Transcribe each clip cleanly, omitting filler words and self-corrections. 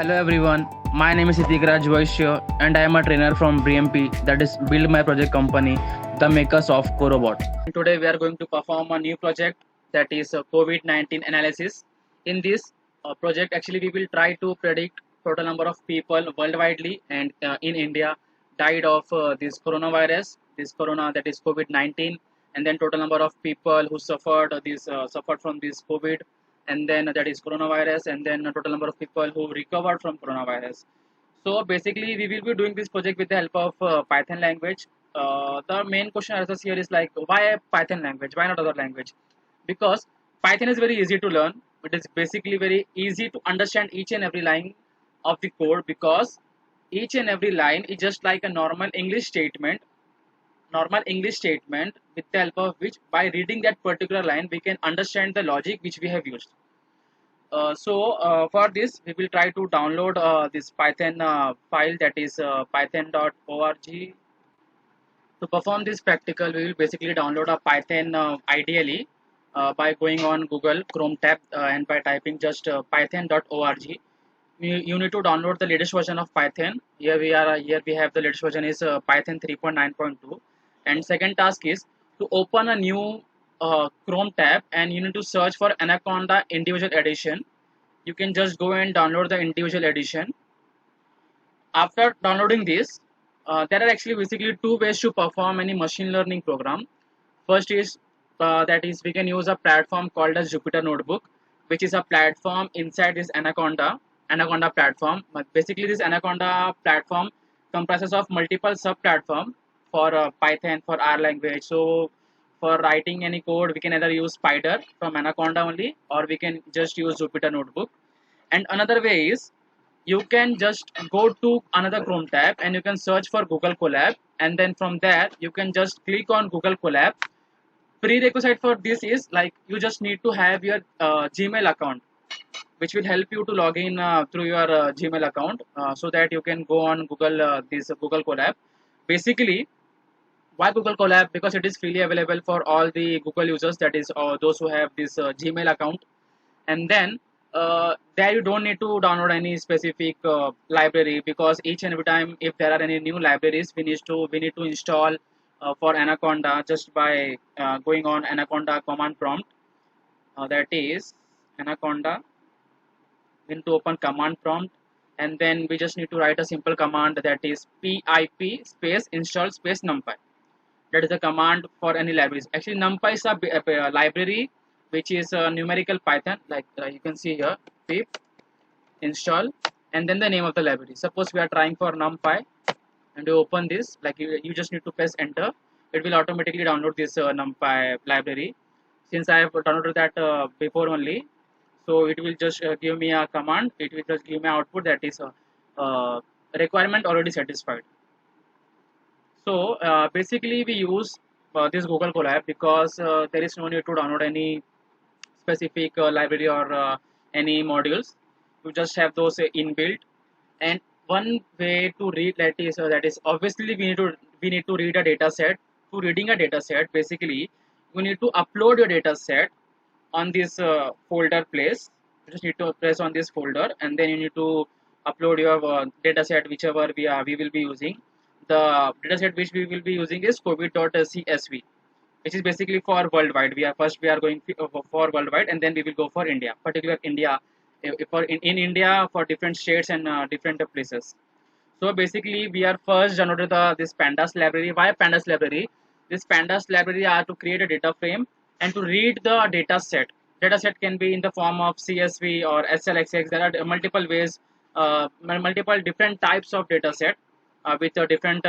Hello everyone, my name is Itikraj Vaishya and I am a trainer from BMP, that is Build My Project Company, the makers of Corobot. Today we are going to perform a new project, that is COVID-19 analysis. In this project actually we will try to predict total number of people worldwide and in India died of this coronavirus, this corona, that is COVID-19, and then total number of people who suffered from this COVID, and then that is coronavirus, and then a total number of people who recovered from coronavirus. So basically we will be doing this project with the help of Python language. The main question answers here is like, why Python language, why not other language? Because Python is very easy to learn. It is basically very easy to understand each and every line of the code, because each and every line is just like a normal English statement with the help of which, by reading that particular line, we can understand the logic which we have used. For this, we will try to download this Python file, that is python.org. To perform this practical, we will basically download a Python ideally by going on Google Chrome tab and by typing just python.org. You need to download the latest version of Python. Here we have the latest version is Python 3.9.2. And second task is to open a new Chrome tab, and you need to search for Anaconda individual edition. You can just go and download the individual edition. After downloading this, there are actually basically two ways to perform any machine learning program. First is that is we can use a platform called as Jupyter Notebook, which is a platform inside this Anaconda platform. But basically, this Anaconda platform comprises of multiple sub platform for Python, for R language. So for writing any code, we can either use Spider from Anaconda only, or we can just use Jupyter Notebook. And another way is you can just go to another Chrome tab and you can search for Google Colab, and then from there you can just click on Google Colab. Prerequisite for this is like you just need to have your Gmail account, which will help you to log in through your Gmail account, so that you can go on Google Colab. Basically, why Google Colab? Because it is freely available for all the Google users, that is those who have this Gmail account. And then there you don't need to download any specific library, because each and every time if there are any new libraries, we need to install for Anaconda just by going on Anaconda command prompt, that is Anaconda. We need to open command prompt, and then we just need to write a simple command, that is pip space install space numpy. That is the command for any libraries. Actually, NumPy is a library which is a numerical Python, like you can see here, pip install, and then the name of the library. Suppose we are trying for NumPy, and you open this, like you just need to press enter. It will automatically download this NumPy library. Since I have downloaded that before only, so it will just give me a command. It will just give me output, that is requirement already satisfied. So basically, we use this Google Colab because there is no need to download any specific library or any modules. You just have those inbuilt. And one way to read that is obviously we need to read a data set. To reading a data set, basically, you need to upload your data set on this folder place. You just need to press on this folder, and then you need to upload your data set, whichever we will be using. The data set which we will be using is covid.csv, which is basically for worldwide. We are going for worldwide, and then we will go for India, particular India, for in India, for different states and different places. So basically, we are first downloaded this pandas library. Why pandas library? This pandas library are to create a data frame and to read the data set. Data set can be in the form of CSV or SLXX. There are multiple ways, multiple different types of data set with a different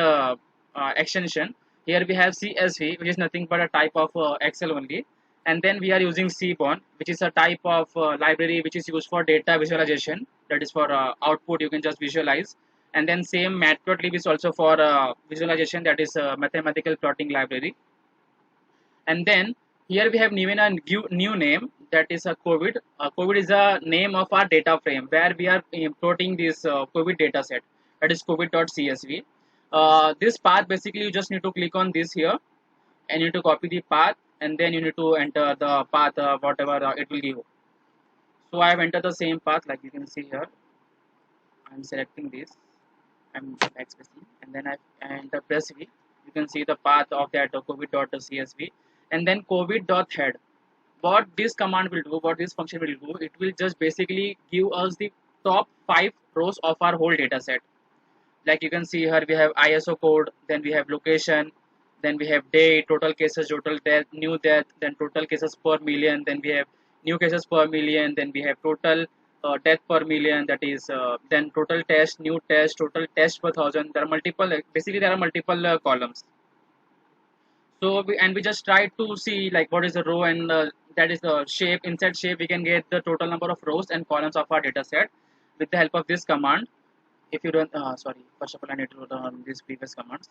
extension. Here we have CSV, which is nothing but a type of Excel only. And then we are using Seaborn, which is a type of library which is used for data visualization. That is for output, you can just visualize. And then same matplotlib is also for visualization, that is mathematical plotting library. And then here we have given a new name, that is a COVID. COVID is a name of our data frame where we are importing this COVID data set, that is covid.csv. This path, basically you just need to click on this here, and you need to copy the path, and then you need to enter the path whatever it will give. So I have entered the same path, like you can see here. I'm selecting this. I'm backspacing, and then I and the press V. You can see the path of that COVID.csv, and then COVID.head. What this command will do, what this function will do, it will just basically give us the top 5 rows of our whole data set. Like you can see here, we have ISO code, then we have location, then we have day, total cases, total death, then total cases per million, then we have new cases per million, then we have total death per million, that is then total test, new test, total test per thousand. There are multiple, basically there are multiple columns. So we just try to see like what is the row, and that is the shape. Inside shape we can get the total number of rows and columns of our data set with the help of this command. If you don't, sorry, first of all I need to run these previous commands.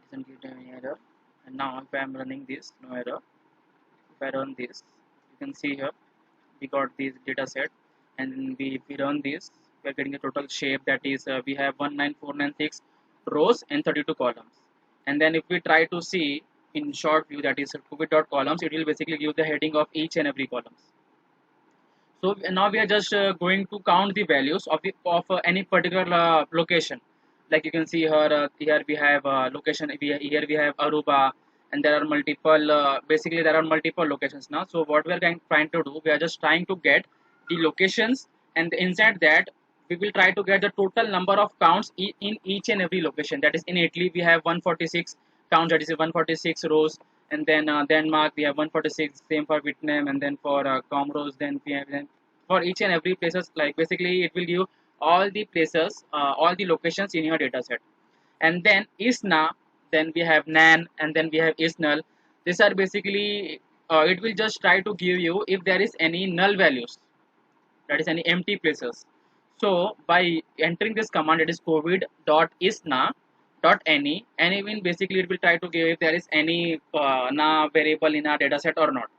It doesn't get any error. And now if I am running this, no error. If I run this, you can see here we got this data set, and if we run this, we are getting a total shape, that is we have 19496 rows and 32 columns. And then if we try to see in short view, that is COVID.columns, it will basically give the heading of each and every columns. So now we are just going to count the values of any particular location. Like you can see here, here we have location. Here we have Aruba, and there are multiple. Basically, there are multiple locations now. So what we are trying to do, we are just trying to get the locations, and inside that we will try to get the total number of counts in each and every location. That is, in Italy we have 146 counts. That is 146 rows. And then Denmark we have 146, same for Vietnam, and then for Comoros, then we have for each and every places, like basically it will give all the places, all the locations in your data set. And then ISNA, then we have NAN, and then we have ISNUL. These are basically, it will just try to give you if there is any null values, that is any empty places. So by entering this command, it is covid.isna.ne, and even basically it will try to give if there is any na variable in our data set or not.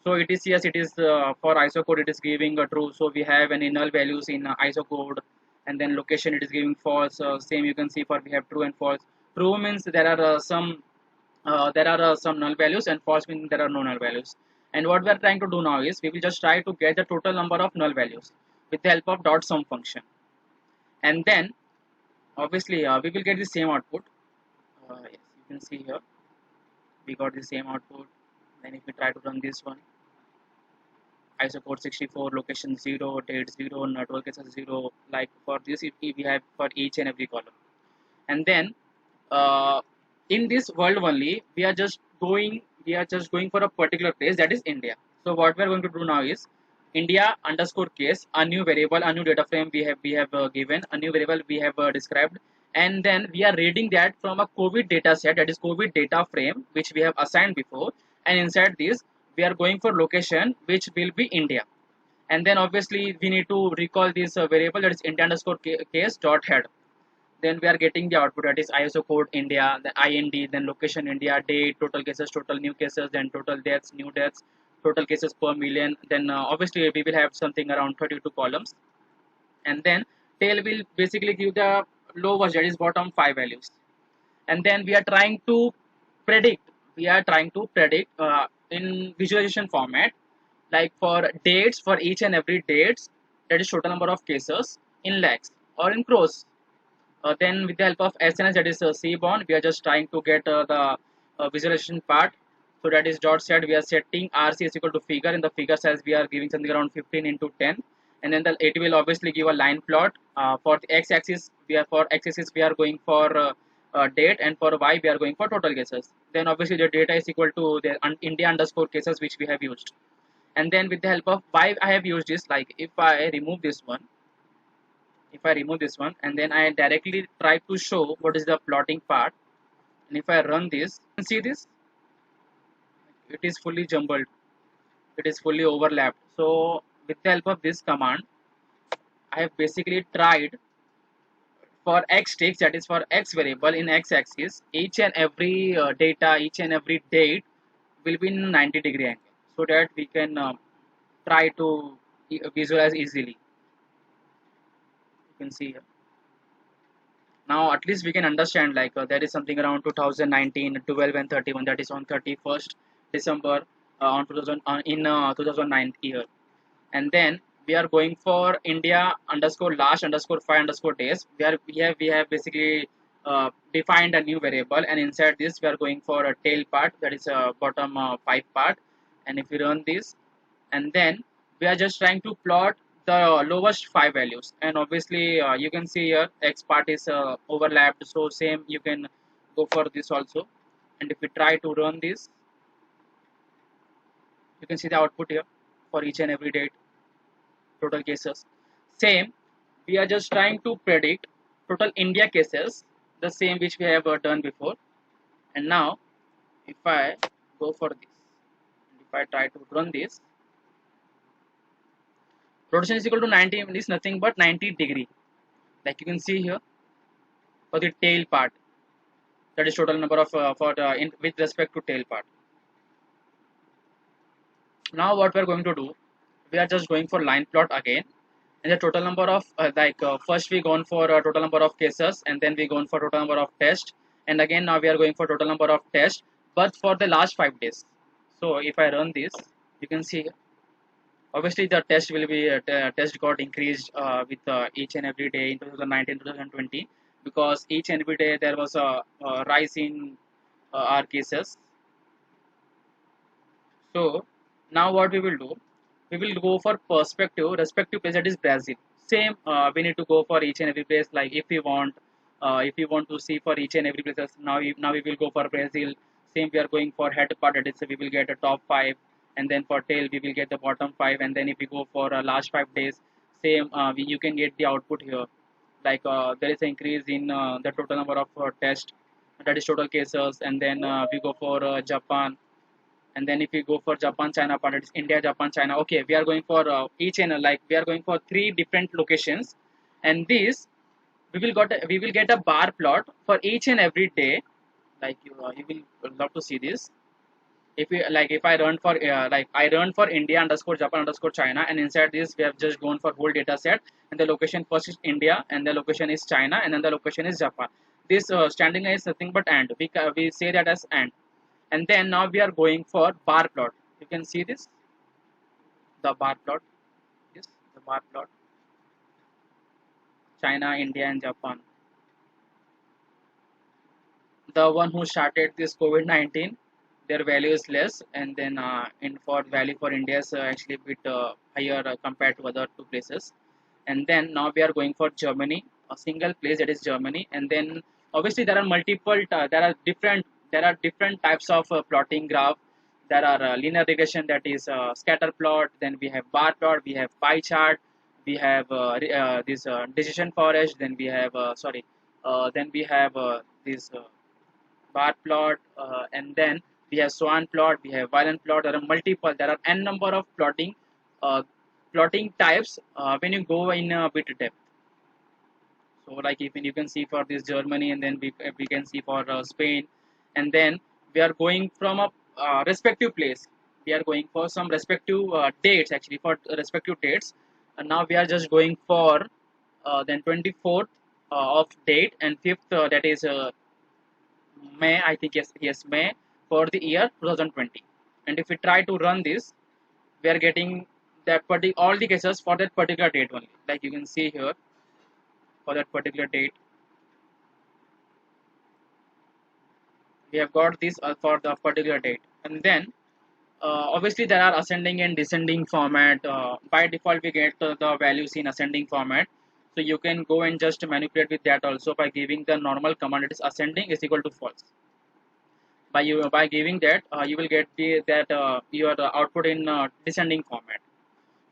So it is, yes, it is for ISO code it is giving a true. So we have any null values in ISO code, and then location it is giving false. Same you can see for we have true and false. True means there are some null values, and false means there are no null values. And what we are trying to do now is we will just try to get the total number of null values with the help of dot sum function. And then obviously we will get the same output. Yes, you can see here we got the same output. Then if we try to run this one, ISO code 64, location 0, date 0, network is 0. Like for this, if we have for each and every column. And then uh, in this world only, we are just going for a particular place, that is India. So what we are going to do now is India underscore case, a new variable, a new data frame we have given, a new variable we have described, and then we are reading that from a COVID data set, that is COVID data frame, which we have assigned before, and inside this we are going for location, which will be India. And then obviously we need to recall this variable, that is India underscore case dot head. Then we are getting the output, that is ISO code India, the IND, then location India, date, total cases, total new cases, then total deaths, new deaths, total cases per million. Then obviously we will have something around 32 columns. And then tail will basically give the lowest, that is bottom 5 values. And then predict we are trying to predict in visualization format, like for dates, for each and every dates, that is total number of cases in lakhs or in crores. Then with the help of SNS, that is Seaborn, we are just trying to get the visualization part. So that is dot set, we are setting RC is equal to figure. In the figure size we are giving something around 15 into 10. And then it will obviously give a line plot. For the x-axis we are going for date, and for y we are going for total cases. Then obviously the data is equal to the India underscore cases which we have used. And then with the help of why I have used this, like if I remove this one, and then I directly try to show what is the plotting part, and if I run this, you can see this, it is fully jumbled, it is fully overlapped. So with the help of this command, I have basically tried for x ticks, that is for x variable in x-axis, each and every data, each and every date will be in 90-degree angle, so that we can try to visualize easily. You can see here. Now at least we can understand, like there is something around 2019, 12 and 31, that is on 31st December on 2000 in 2009 year. And then we are going for India underscore last underscore 5 underscore days. We have basically defined a new variable, and inside this we are going for a tail part, that is a bottom 5 part. And if we run this, and then we are just trying to plot the lowest 5 values, and obviously you can see here X part is overlapped, so same you can go for this also. And if we try to run this, you can see the output here for each and every date, total cases. Same, we are just trying to predict total India cases, the same which we have done before. And now, if I go for this, if I try to run this, rotation is equal to 90 is nothing but 90 degree. Like you can see here for the tail part, that is total number of for the with respect to tail part. Now what we are going to do, we are just going for line plot again, and the total number of first we gone for total number of cases, and then we gone for total number of tests, and again now we are going for total number of tests, but for the last 5 days. So if I run this, you can see obviously the test will be test got increased with each and every day in 2019 2020, because each and every day there was a rise in our cases. So now what we will do, we will go for perspective, respective place, that is Brazil. Same, we need to go for each and every place. Like if we want to see for each and every places, now we will go for Brazil. Same, we are going for head part, that is we will get a top 5, and then for tail we will get the bottom 5, and then if we go for last 5 days, same, you can get the output here. Like there is an increase in the total number of tests, that is total cases, and then we go for Japan. And then if we go for Japan China part, it's India Japan China. Okay, we are going for each and like we are going for 3 different locations, and this we will get a bar plot for each and every day. Like you will love to see this. If we like, if I run for I run for India underscore Japan underscore China, and inside this we have just gone for whole data set, and the location first is India, and the location is China, and then the location is Japan. This standing line is nothing but and, we say that as and then now we are going for bar plot. You can see this, the bar plot, this the bar plot, China, India, and Japan. The one who started this COVID-19, their value is less, and then in for value for India is actually a bit higher compared to other 2 places. And then now we are going for Germany, a single place, that is Germany. And then obviously there are multiple there are different types of plotting graph. There are linear regression, that is scatter plot, then we have bar plot, we have pie chart, we have this decision forest, then we have then we have this bar plot, and then we have swan plot, we have violent plot. There are multiple, there are n number of uh, plotting types when you go in a bit depth. So like even you can see for this Germany, and then we can see for Spain, and then we are going from a respective place. We are going for some respective dates, actually for respective dates, and now we are just going for then 24th of date, and 5th, that is May, I think, yes, May, for the year 2020. And if we try to run this, we are getting all the cases for that particular date only. Like you can see here, for that particular date, we have got this for the particular date. And then obviously there are ascending and descending format. By default, we get the values in ascending format. So you can go and just manipulate with that also by giving the normal command, it is ascending is equal to false. By giving that, you will get that your output in descending format.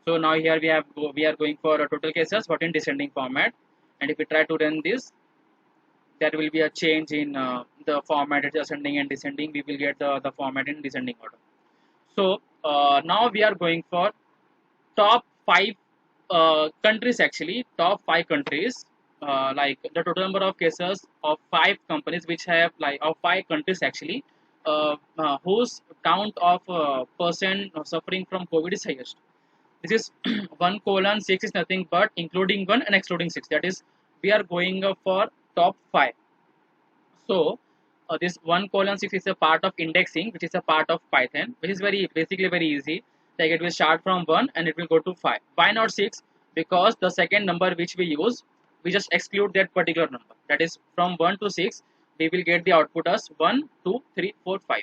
So now here we are going for total cases but in descending format, and if we try to run this, there will be a change in the format, it's ascending and descending. We will get the format in descending order. So now we are going for top 5 countries, actually top 5 countries, like the total number of cases of 5 companies which have, like of 5 countries actually, whose count of person suffering from COVID is highest. This is 1:6 is nothing but including 1 and excluding 6, that is we are going for top 5. So this 1:6 is a part of indexing, which is a part of Python, which is very basically very easy. like it will start from 1 and it will go to 5. Why not 6? Because the second number which we use, we just exclude that particular number. That is from 1 to 6, we will get the output as 1, 2, 3, 4, 5.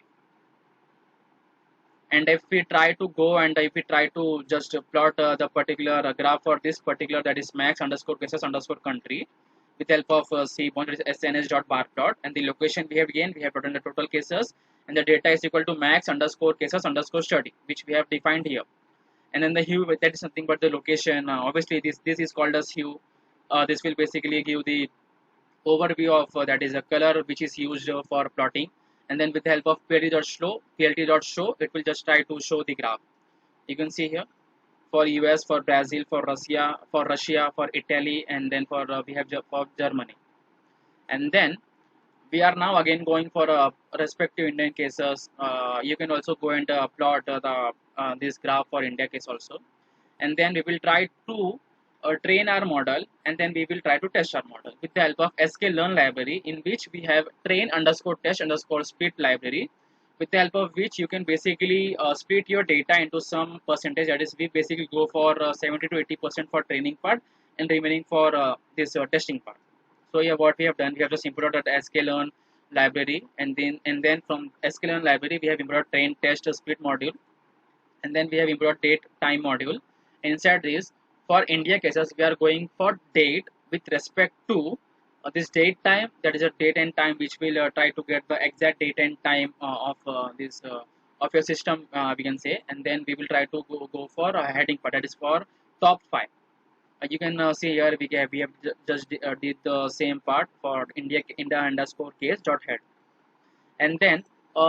And if we try to go and if we try to just plot the particular graph for this particular, that is max underscore cases underscore country, with help of cbond, that is sns dot bar plot, and the location we have again, we have put in the total cases, and the data is equal to max underscore cases underscore study, which we have defined here. And then the hue, that is nothing but the location. Obviously this is called as hue. This will basically give the overview of that is a color which is used for plotting. And then with the help of plt.show, it will just try to show the graph. You can see here for US, for Brazil, for Russia, for Italy, and then for we have for Germany. And then we are now again going for respective Indian cases. You can also go and plot the this graph for India case also. And then we will try to train our model, and then we will try to test our model with the help of sklearn library, in which we have train underscore test underscore split library, with the help of which you can basically split your data into some percentage. That is, we basically go for 70 to 80% for training part and remaining for this testing part. So yeah, what we have done, we have just imported sklearn library, and then from sklearn library we have imported train test split module, and then we have imported date time module. Inside this, for India cases, we are going for date with respect to this date time, that is a date and time which will try to get the exact date and time of this of your system, we can say. And then we will try to go for a heading part, that is for top 5. You can see here we have just did the same part for India underscore case dot head. And then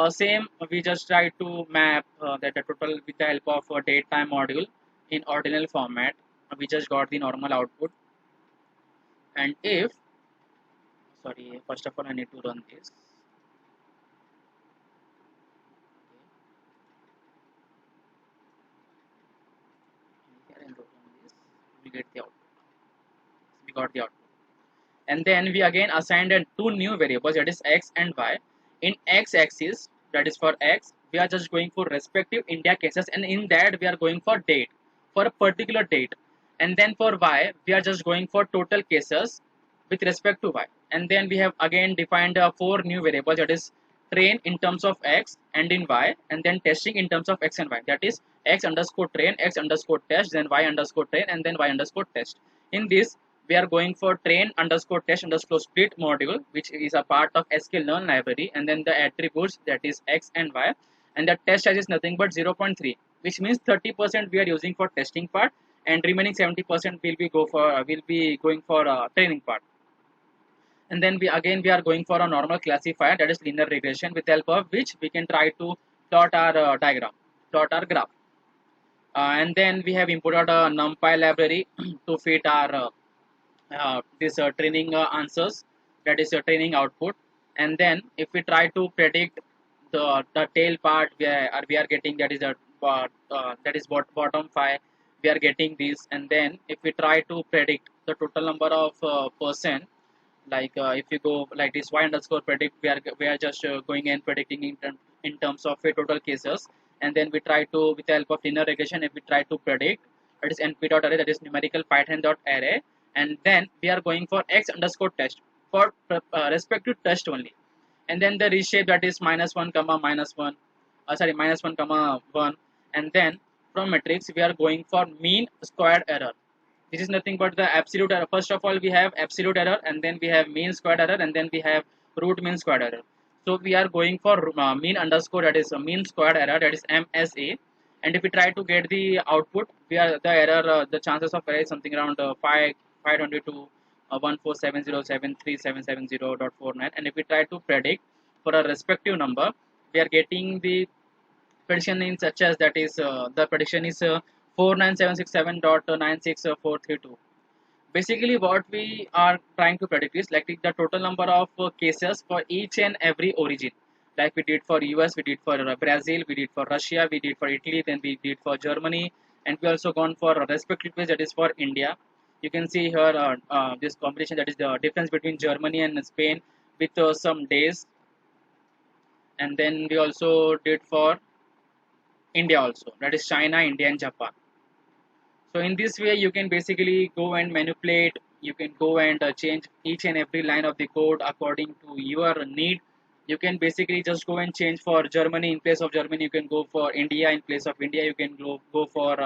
same, we just try to map that the total with the help of a date time module in ordinal format. We just got the normal output. And if, sorry, first of all I need to run this. Okay. And run this, we get the output. We got the output. And then we again assigned two new variables, that is x and y. In x-axis, that is for x, we are just going for respective India cases, and in that we are going for date, for a particular date. And then for y, we are just going for total cases with respect to y. And then we have again defined four new variables, that is train in terms of x and in y, and then testing in terms of x and y, that is x underscore train, x underscore test, then y underscore train, and then y underscore test. In this, we are going for train underscore test underscore split module, which is a part of sklearn library, and then the attributes, that is x and y, and the test size is nothing but 0.3, which means 30% we are using for testing part, and remaining 70% will be going for training part. And then we are going for a normal classifier, that is linear regression, with the help of which we can try to plot our plot our graph. And then we have imported a numpy library to fit our this training answers, that is training output. And then if we try to predict the tail part, we are getting, that is a that is bottom 5, we are getting this. And then if we try to predict the total number of percent, like if you go like this y underscore predict, we are just going and predicting in terms of total cases. And then we try to, with the help of linear regression, if we try to predict, that is np dot array, that is numerical python dot array. And then we are going for x underscore test for respective test only. And then the reshape, that is -1 comma -1, sorry, -1 comma 1. And then from matrix we are going for mean squared error. This is nothing but the absolute error. First of all, we have absolute error, and then we have mean squared error, and then we have root mean squared error. So we are going for mean underscore, that is mean squared error, that is MSA. And if we try to get the output, we are the error, the chances of error is something around 522 147073770.49. And if we try to predict for a respective number, we are getting the prediction in such as, that is the prediction is 49767.96432. Basically what we are trying to predict is like the total number of cases for each and every origin, like we did for US, we did for Brazil, we did for Russia, we did for Italy, then we did for Germany, and we also gone for a respective place, that is for India. You can see here this combination, that is the difference between Germany and Spain with some days. And then we also did for India also, that is China, India and Japan. So in this way you can basically go and manipulate, you can go and change each and every line of the code according to your need. You can basically just go and change for Germany, in place of Germany you can go for India, in place of India you can go for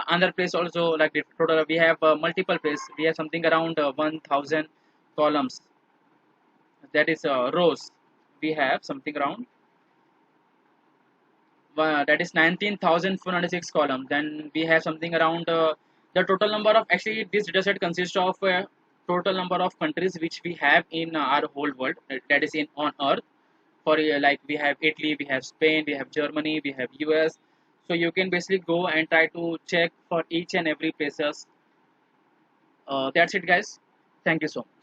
another place also, like the total we have multiple place, we have something around 1000 columns, that is rows, we have something around that is 19,406 columns. Then we have something around the total number of, actually this data set consists of total number of countries which we have in our whole world, that is in on earth. For like we have Italy, we have Spain, we have Germany, we have US. So you can basically go and try to check for each and every places. That's it guys, thank you so much.